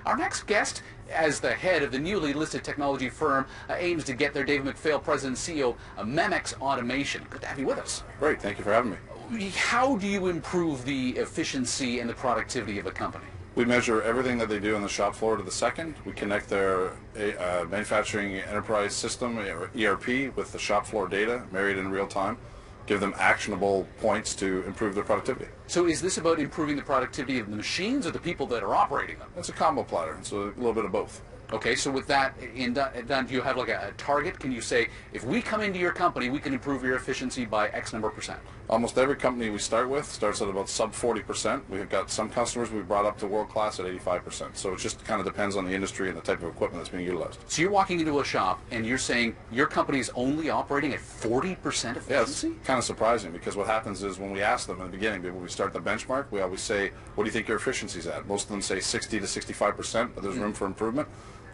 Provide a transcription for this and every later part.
Our next guest, as the head of the newly listed technology firm, aims to get there. David McPhail, President and CEO of Memex Automation. Good to have you with us. Great, thank you for having me. How do you improve the efficiency and the productivity of a company? We measure everything that they do on the shop floor to the second. We connect their manufacturing enterprise system, or ERP, with the shop floor data, married in real time, give them actionable points to improve their productivity. So is this about improving the productivity of the machines or the people that are operating them? It's a combo platter, so a little bit of both. Okay, so with that done, do you have like a target? Can you say, if we come into your company, we can improve your efficiency by X number of percent? Almost every company we start with starts at about sub 40%. We've got some customers we've brought up to world class at 85%. So it just kind of depends on the industry and the type of equipment that's being utilized. So you're walking into a shop and you're saying your company is only operating at 40% efficiency? Yeah, it's kind of surprising, because what happens is when we ask them in the beginning, when we start the benchmark, we always say, what do you think your efficiency's at? Most of them say 60 to 65%, but there's room for improvement.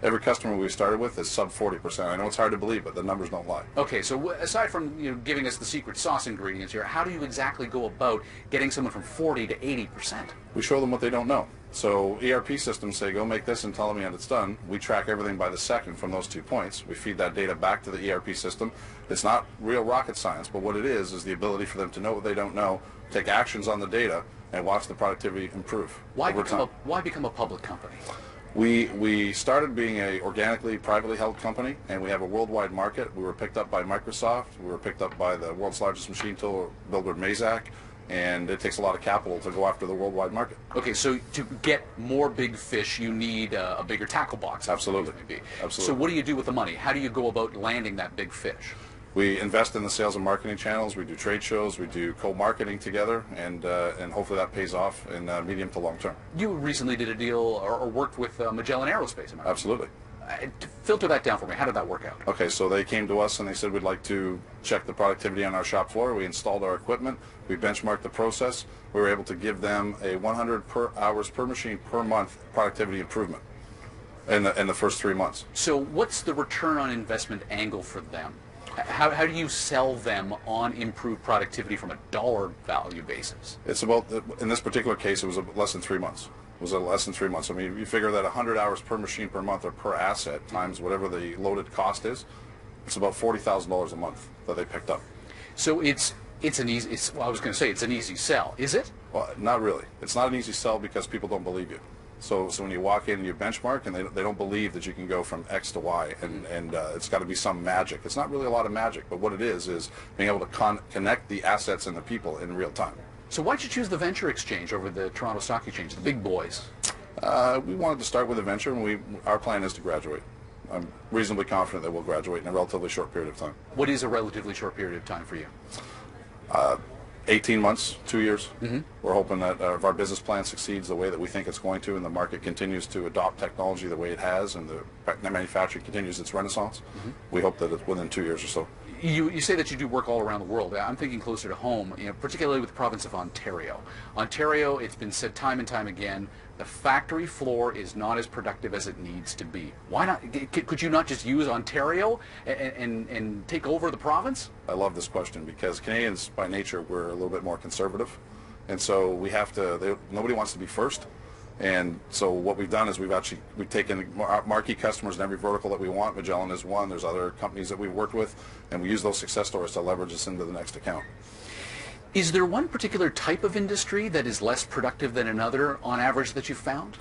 Every customer we started with is sub 40%. I know it's hard to believe, but the numbers don't lie. Okay, so aside from giving us the secret sauce ingredients here, how do you exactly go about getting someone from 40 to 80%? We show them what they don't know. So ERP systems say, go make this and tell me when it's done. We track everything by the second from those 2 points. We feed that data back to the ERP system. It's not real rocket science, but what it is the ability for them to know what they don't know, take actions on the data, and watch the productivity improve over time. Why become a public company? We started being a organically, privately held company, and we have a worldwide market. We were picked up by Microsoft. We were picked up by the world's largest machine tool builder, Mazak, and it takes a lot of capital to go after the worldwide market. Okay, so to get more big fish, you need a bigger tackle box. Absolutely. Absolutely. So what do you do with the money? How do you go about landing that big fish? We invest in the sales and marketing channels. We do trade shows. We do co-marketing together, and hopefully that pays off in medium to long term. You recently did a deal or worked with Magellan Aerospace, am I right? Absolutely. Filter that down for me. How did that work out? Okay, so they came to us and they said, we'd like to check the productivity on our shop floor. We installed our equipment. We benchmarked the process. We were able to give them a 100 hours per machine per month productivity improvement in the first 3 months. So what's the return on investment angle for them? How do you sell them on improved productivity from a dollar value basis? It's about, in this particular case, it was less than 3 months. It was less than 3 months. I mean, you figure that 100 hours per machine per month or per asset times whatever the loaded cost is, it's about $40,000 a month that they picked up. So it's an easy. Well, I was going to say it's an easy sell. Is it? Well, not really. It's not an easy sell because people don't believe you. So when you walk in and you benchmark, and they don't believe that you can go from X to Y, and it's got to be some magic. It's not really a lot of magic, but what it is being able to connect the assets and the people in real time. So why'd you choose the Venture Exchange over the Toronto Stock Exchange, the big boys? We wanted to start with a venture, and our plan is to graduate. I'm reasonably confident that we'll graduate in a relatively short period of time. What is a relatively short period of time for you? 18 months, 2 years. Mm-hmm. We're hoping that if our business plan succeeds the way that we think it's going to, and the market continues to adopt technology the way it has, and the manufacturing continues its renaissance, we hope that it's within 2 years or so. You say that you do work all around the world. I'm thinking closer to home, particularly with the province of Ontario. Ontario, it's been said time and time again, the factory floor is not as productive as it needs to be. Why not? Could you not just use Ontario and take over the province? I love this question because Canadians, by nature, we're a little bit more conservative, and so we have to. Nobody wants to be first. And so what we've done is we've taken marquee customers in every vertical that we want. Magellan is one. There's other companies that we've worked with, and we use those success stories to leverage us into the next account. Is there one particular type of industry that is less productive than another on average that you've found?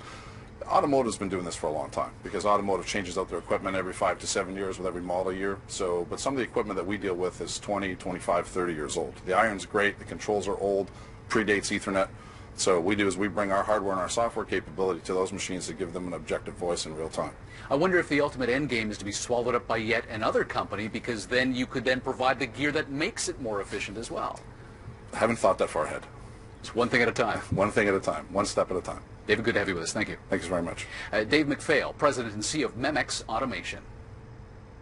Automotive's been doing this for a long time because automotive changes out their equipment every 5 to 7 years with every model year. But some of the equipment that we deal with is 20, 25, 30 years old. The iron's great. The controls are old, predates Ethernet. So what we do is we bring our hardware and our software capability to those machines to give them an objective voice in real time. I wonder if the ultimate end game is to be swallowed up by yet another company, because then you could then provide the gear that makes it more efficient as well. I haven't thought that far ahead. It's one thing at a time. One thing at a time. One step at a time. David, good to have you with us. Thank you. Thanks very much. Dave McPhail, President and CEO of Memex Automation.